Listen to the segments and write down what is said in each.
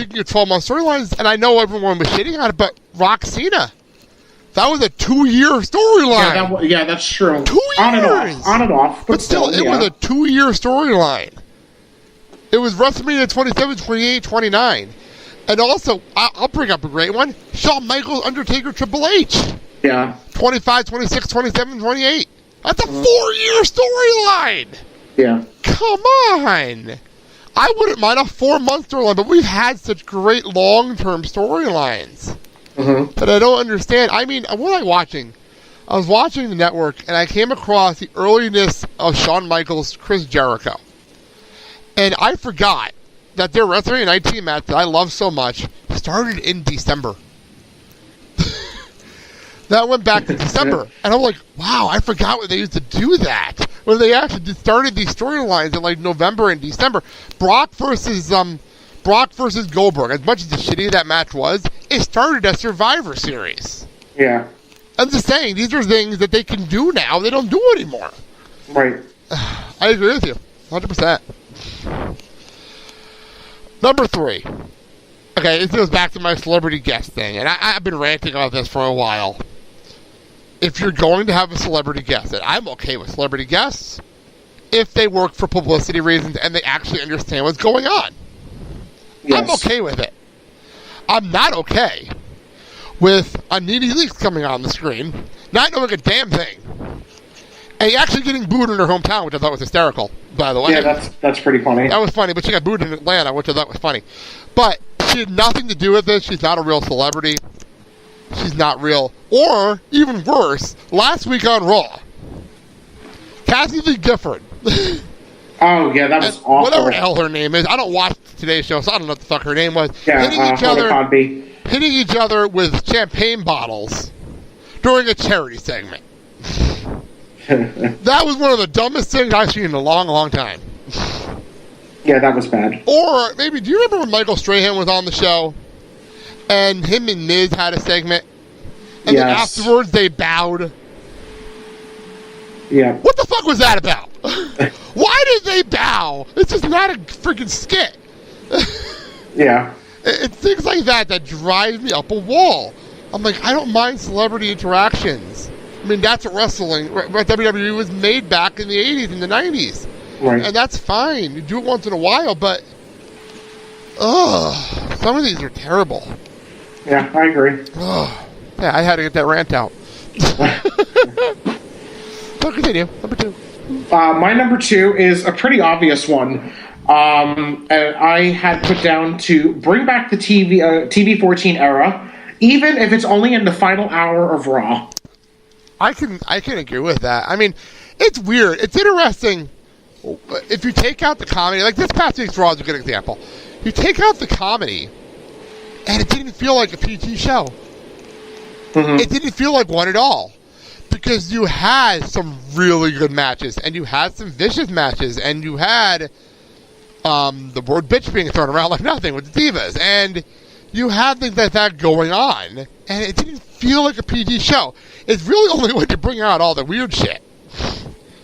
speaking of 12-month storylines, and I know everyone was shitting on it, but Rock Cena. That was a 2-year storyline. Yeah, that's true. 2 years! On and off. But still, it was a 2-year storyline. It was WrestleMania 27, 28, 29. And also, I'll bring up a great one. Shawn Michaels, Undertaker, Triple H. Yeah. 25, 26, 27, 28. That's a 4-year storyline. Yeah. Come on. I wouldn't mind a 4-month storyline, but we've had such great long-term storylines that I don't understand. I mean, what was I watching? I was watching the network, and I came across the earliness of Shawn Michaels, Chris Jericho. And I forgot that their WrestleMania 19 match that I love so much started in December. That went back to December. And I'm like, wow, I forgot when they used to do that. When they actually started these storylines in like November and December. Brock versus Goldberg, as much as the shitty that match was, it started a Survivor Series. Yeah. I'm just saying, these are things that they can do now. They don't do anymore. Right. I agree with you. 100%. Number 3. Okay, this goes back to my celebrity guest thing, and I've been ranting about this for a while. If you're going to have a celebrity guest, and I'm okay with celebrity guests, if they work for publicity reasons and they actually understand what's going on. Yes. I'm okay with it. I'm not okay with a Needy Leaks coming on the screen, not knowing a damn thing, and actually getting booed in her hometown, which I thought was hysterical, by the way. Yeah, that's pretty funny. That was funny, but she got booed in Atlanta, which I thought was funny. But she had nothing to do with this. She's not a real celebrity. She's not real. Or, even worse, last week on Raw, Kathy Lee Gifford. Oh, yeah, that was awful. Whatever the hell her name is. I don't watch today's show, so I don't know what the fuck her name was. Yeah, hitting each other with champagne bottles during a charity segment. That was one of the dumbest things I've seen in a long, long time. Yeah, that was bad. Or, maybe, do you remember when Michael Strahan was on the show? And him and Miz had a segment? And then afterwards they bowed? Yeah. What the fuck was that about? Why did they bow? It's just not a freaking skit. Yeah. It's things like that drive me up a wall. I'm like, I don't mind celebrity interactions. I mean, that's what WWE was made back in the 80s and the 90s. Right. And that's fine. You do it once in a while, but some of these are terrible. Yeah, I agree. Yeah, I had to get that rant out. So continue. Number 2. My number 2 is a pretty obvious one. I had put down to bring back the TV 14 era, even if it's only in the final hour of Raw. I can agree with that. I mean, it's weird. It's interesting. If you take out the comedy, like this past week's Raw is a good example. You take out the comedy, and it didn't feel like a PG show. It didn't feel like one at all. Because you had some really good matches, and you had some vicious matches, and you had the word bitch being thrown around like nothing with the Divas, and you had things like that going on, and it didn't feel like a PG show. It's really only when you bring out all the weird shit.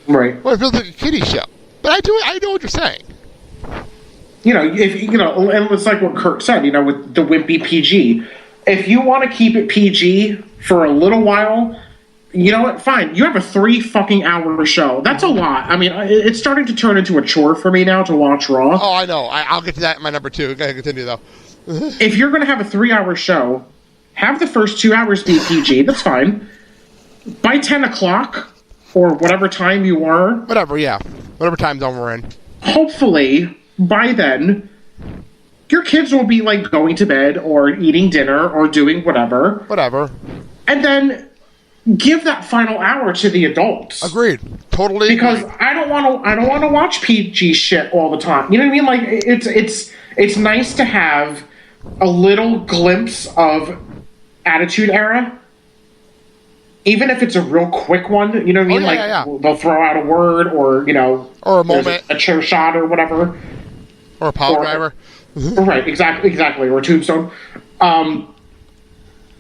Right. Well, it feels like a kiddie show. But I know what you're saying. And it's like what Kurt said, with the wimpy PG. If you want to keep it PG for a little while, you know what? Fine. You have a 3 fucking hour show. That's a lot. I mean, it's starting to turn into a chore for me now to watch Raw. Oh, I know. I'll get to that in my number 2. Go ahead, continue, though. If you're going to have a 3-hour show, have the first 2 hours be PG. That's fine. By 10 o'clock, or whatever time you are. Whatever, yeah. Whatever time zone we're in. Hopefully, by then, your kids will be, going to bed or eating dinner or doing whatever. Whatever. And then give that final hour to the adults. Agreed. Totally. Because I don't want to watch PG shit all the time. You know what I mean? Like it's nice to have a little glimpse of Attitude Era. Even if it's a real quick one, you know what I mean? They'll throw out a word or, or a moment, a chair shot or whatever. Or a power driver. Right, exactly. Or a tombstone.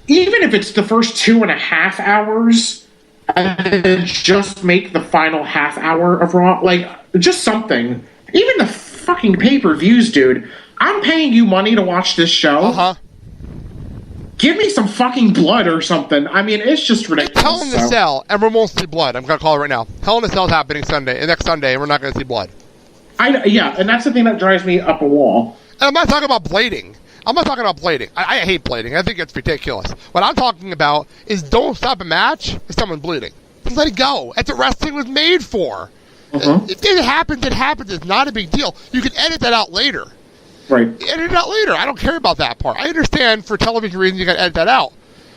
Even if it's the first 2.5 hours, and then just make the final half hour of Raw, just something. Even the fucking pay-per-views, dude. I'm paying you money to watch this show. Uh-huh. Give me some fucking blood or something. I mean, it's just ridiculous. Hell in the Cell, and we won't see blood. I'm going to call it right now. Hell in the Cell is happening next Sunday, and we're not going to see blood. Yeah, and that's the thing that drives me up a wall. And I'm not talking about blading. I hate blading. I think it's ridiculous. What I'm talking about is don't stop a match if someone's bleeding. Just let it go. That's what wrestling was made for. If it happens, it happens. It's not a big deal. You can edit that out later. Right. Edit it out later. I don't care about that part. I understand for television reasons you got to edit that out.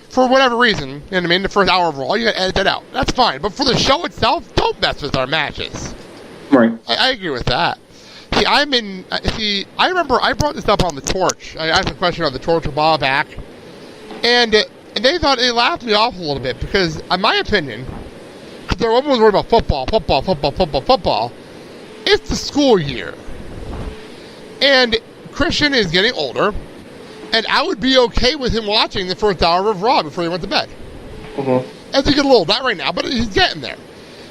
For whatever reason, you know what I mean, the first hour of Raw, you got to edit that out. That's fine. But for the show itself, don't mess with our matches. Right. I agree with that. I remember I brought this up on The Torch. I asked a question on The Torch a while back. And they laughed me off a little bit because, in my opinion, because they're always worried about football. It's the school year. And Christian is getting older, and I would be okay with him watching the first hour of Raw before he went to bed. As he gets a little, not right now, but he's getting there.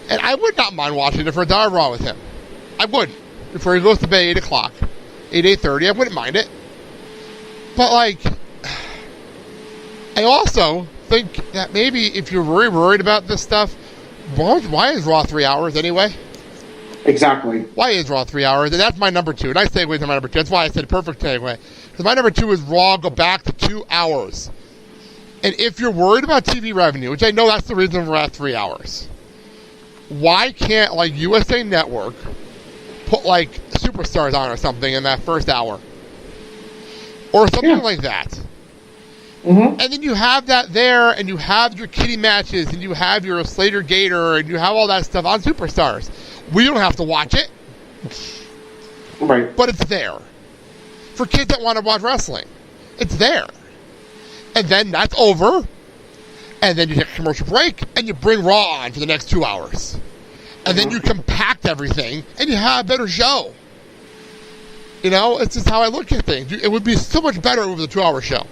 And I would not mind watching the first hour of Raw with him. I wouldn't. Before he goes to bed 8 o'clock, 8:30, I wouldn't mind it. But, like, I also think that maybe if you're very worried about this stuff, why is Raw 3 hours anyway? Exactly. Why is Raw 3 hours? And that's my number 2. And I segue to my number 2. That's why I said perfect segue. Because my number 2 is Raw go back to 2 hours. And if you're worried about TV revenue, which I know that's the reason we're at 3 hours, why can't, like, USA Network put, like, Superstars on or something in that first hour? Or something like that. And then you have that there, and you have your kiddie matches, and you have your Slater Gator, and you have all that stuff on Superstars. We don't have to watch it. Right. But it's there. For kids that want to watch wrestling. It's there. And then that's over. And then you take a commercial break, and you bring Raw on for the next 2 hours. And then you compact everything, and you have a better show. You know, it's just how I look at things. It would be so much better with a 2-hour show.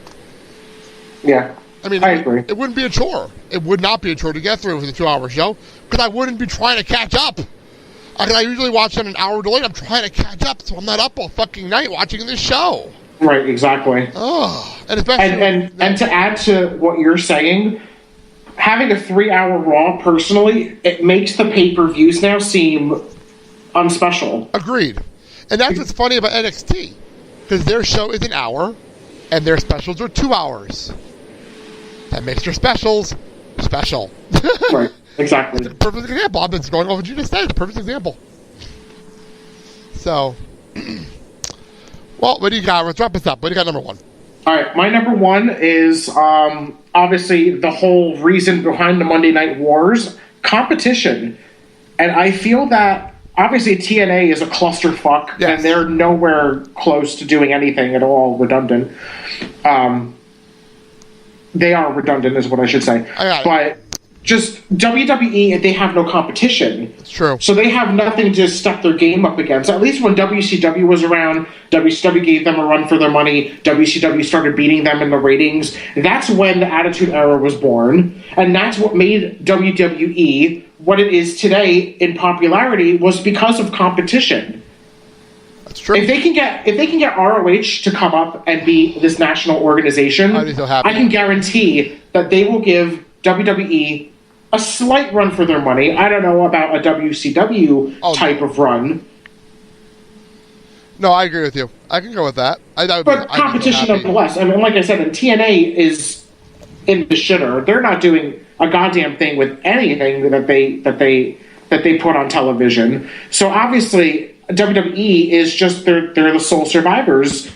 Yeah. I mean, I agree. It wouldn't be a chore. It would not be a chore to get through with a 2-hour show, because I wouldn't be trying to catch up. I usually watch on an hour delayed. I'm trying to catch up, so I'm not up all fucking night watching this show. Right, exactly. Oh, and especially and to add to what you're saying, having a 3-hour Raw, personally, it makes the pay-per-views now seem unspecial. Agreed. And that's what's funny about NXT, because their show is an hour, and their specials are 2 hours. That makes their specials special. Right. Exactly. It's a perfect example. I've been going over what you just said. It's a perfect example. So, well, what do you got? Let's wrap this up. What do you got, number 1? All right, my number 1 is obviously the whole reason behind the Monday Night Wars, competition. And I feel that, obviously, TNA is a clusterfuck, and they're nowhere close to doing anything at all redundant. They are redundant, is what I should say. But just WWE, they have no competition. It's true. So they have nothing to step their game up against. At least when WCW was around, WCW gave them a run for their money. WCW started beating them in the ratings. That's when the Attitude Era was born. And that's what made WWE what it is today in popularity, was because of competition. That's true. If they can get ROH to come up and be this national organization, I'd be so happy. I can guarantee that they will give WWE a slight run for their money. I don't know about a WCW type of run. No, I agree with you. I can go with that. But competition nonetheless. I mean, like I said, TNA is in the shitter. They're not doing a goddamn thing with anything that they put on television. So obviously, WWE is just they're the sole survivors.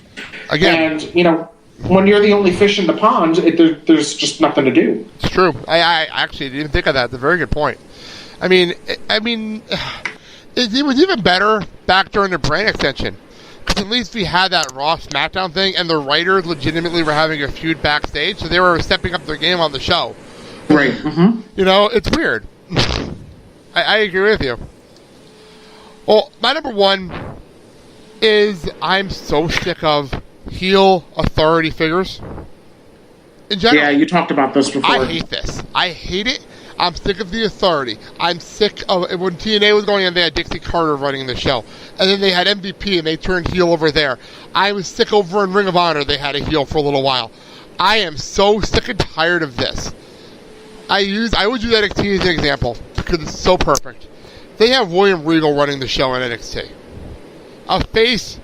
Again, and you know, when you're the only fish in the pond, there's just nothing to do. It's true. I actually didn't think of that. It's a very good point. I mean, it was even better back during the brand extension, because at least we had that Raw SmackDown thing, and the writers legitimately were having a feud backstage, so they were stepping up their game on the show. Right. Mm-hmm. You know, it's weird. I agree with you. Well, my number 1 is I'm so sick of heel authority figures in general. Yeah, you talked about this before. I hate this. I hate it. I'm sick of the Authority. I'm sick of when TNA was going in, they had Dixie Carter running the show. And then they had MVP and they turned heel over there. I was sick over in Ring of Honor, they had a heel for a little while. I am so sick and tired of this. I would use NXT as an example because it's so perfect. They have William Regal running the show in NXT. A face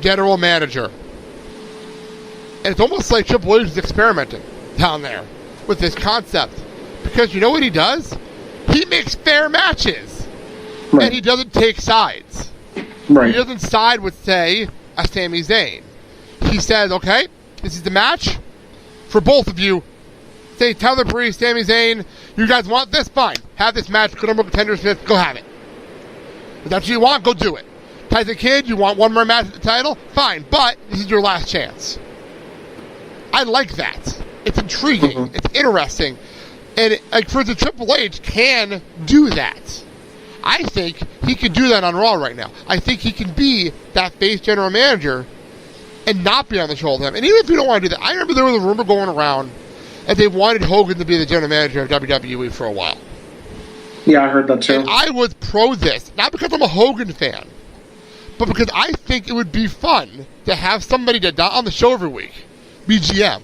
general manager. And it's almost like Triple H is experimenting down there with this concept. Because you know what he does? He makes fair matches. Right. And he doesn't take sides. Right. He doesn't side with, say, a Sami Zayn. He says, okay, this is the match for both of you. Say, Tyler Breeze, Sami Zayn, you guys want this? Fine. Have this match. Good number contender Smith. Go have it. If that's what you want, go do it. Tyson Kidd, you want one more match at the title? Fine. But this is your last chance. I like that. It's intriguing. Mm-hmm. It's interesting. And for the Triple H can do that. I think he can do that on Raw right now. I think he can be that face general manager and not be on the show all the time. And even if you don't want to do that, I remember there was a rumor going around that they wanted Hogan to be the general manager of WWE for a while. Yeah, I heard that too. And I was pro this, not because I'm a Hogan fan, but because I think it would be fun to have somebody that's not on the show every week be GM.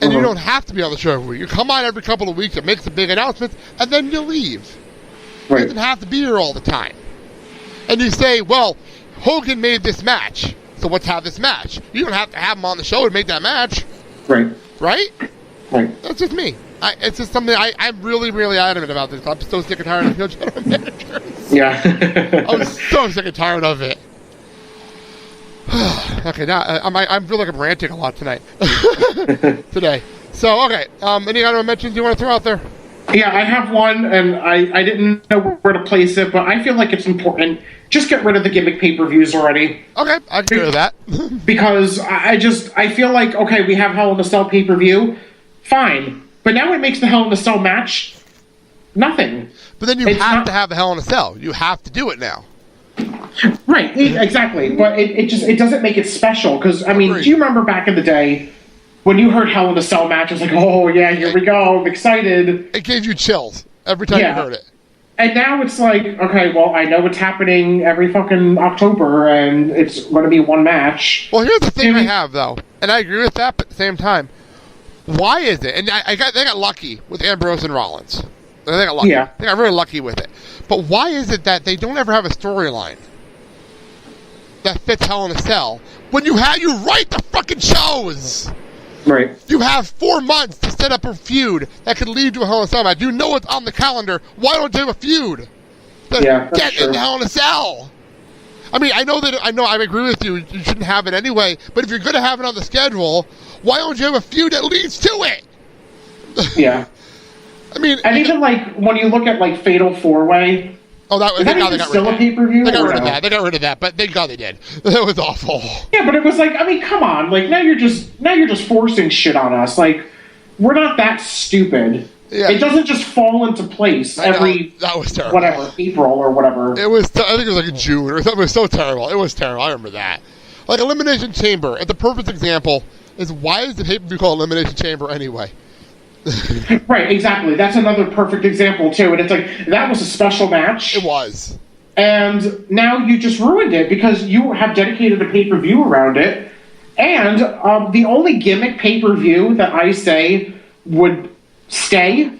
And you don't have to be on the show every week. You come on every couple of weeks and make some big announcements, and then you leave. Right. You doesn't have to be here all the time. And you say, well, Hogan made this match, so let's have this match. You don't have to have him on the show to make that match. Right. Right? Right. That's just me. It's just something I'm really, really adamant about this. I'm so sick and tired of the general managers. Yeah. I'm so sick and tired of it. Okay, now I feel like I'm ranting a lot tonight. Today. So, okay. Any other mentions you want to throw out there? Yeah, I have one, and I didn't know where to place it, but I feel like it's important. Just get rid of the gimmick pay-per-views already. Okay, I can do that. Because I feel like, okay, we have Hell in a Cell pay-per-view. Fine. But now it makes the Hell in a Cell match nothing. But then you have to have the Hell in a Cell. You have to do it now. Right, exactly. But it doesn't make it special. Because, I mean, do you remember back in the day when you heard Hell in a Cell match, it was like, oh, yeah, here we go, I'm excited. It gave you chills every time you heard it. And now it's like, okay, well, I know it's happening every fucking October, and it's going to be one match. Well, here's the thing I have, though, and I agree with that, but at the same time, why is it? And they got lucky with Ambrose and Rollins. They got lucky. Yeah. They got really lucky with it. But why is it that they don't ever have a storyline that fits Hell in a Cell when you write the fucking shows? Right. You have 4 months to set up a feud that could lead to a Hell in a Cell match. You know it's on the calendar. Why don't you have a feud? Get in Hell in a Cell. I mean, I agree with you. You shouldn't have it anyway. But if you're going to have it on the schedule, why don't you have a feud that leads to it? Yeah. I mean, and even like when you look at like Fatal 4-Way. Oh, they got still a pay-per-view? They got rid of that. They got rid of that, but thank God they did. That was awful. Yeah, but it was like, I mean, come on, like now you're just forcing shit on us. Like, we're not that stupid. Yeah. It doesn't just fall into place every that was terrible. Whatever, April or whatever. It was. I think it was like in June or something. It was so terrible. It was terrible. I remember that. Like Elimination Chamber. And the perfect example is why is the pay-per-view called Elimination Chamber anyway? Right, exactly. That's another perfect example too. And it's like that was a special match. It was. And now you just ruined it because you have dedicated a pay-per-view around it. And the only gimmick pay-per-view that I say would stay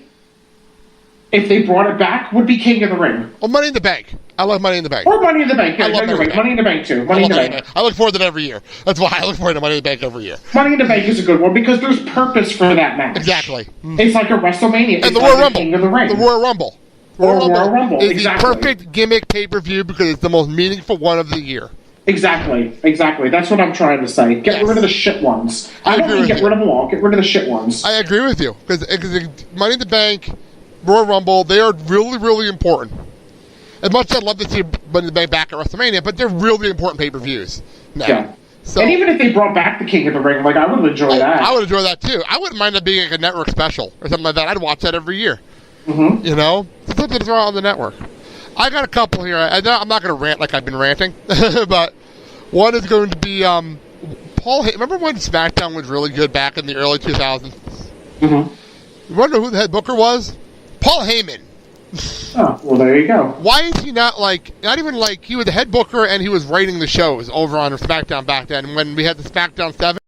if they brought it back would be King of the Ring. Well, Money in the Bank. I love Money in the Bank. Or Money in the Bank. Yeah, I love Money in the Bank too. Money in the Bank. I look forward to it every year. That's why I look forward to Money in the Bank every year. Money in the Bank is a good one because there's purpose for that match. Exactly. It's like a WrestleMania. And the Royal Rumble. King of the Ring. The Royal Rumble. Royal Rumble is the perfect gimmick pay-per-view because it's the most meaningful one of the year. Exactly. That's what I'm trying to say. Get rid of the shit ones. I don't mean get rid of them all. Get rid of the shit ones. I agree with you because Money in the Bank, Royal Rumble, they are really, really important. As much as I'd love to see Money in the Bank back at WrestleMania, but they're really important pay-per-views now. Yeah. So, and even if they brought back the King of the Ring, like I would enjoy that. I would enjoy that too. I wouldn't mind it being like a network special or something like that. I'd watch that every year. Mm-hmm. You know? It's something to throw on the network. I got a couple here. I'm not going to rant like I've been ranting, but one is going to be Paul Heyman. Remember when SmackDown was really good back in the early 2000s? Mm-hmm. You want to know who the head booker was? Paul Heyman. Oh, well, there you go. Why is he not even he was the head booker and he was writing the shows over on SmackDown back then when we had the SmackDown 7?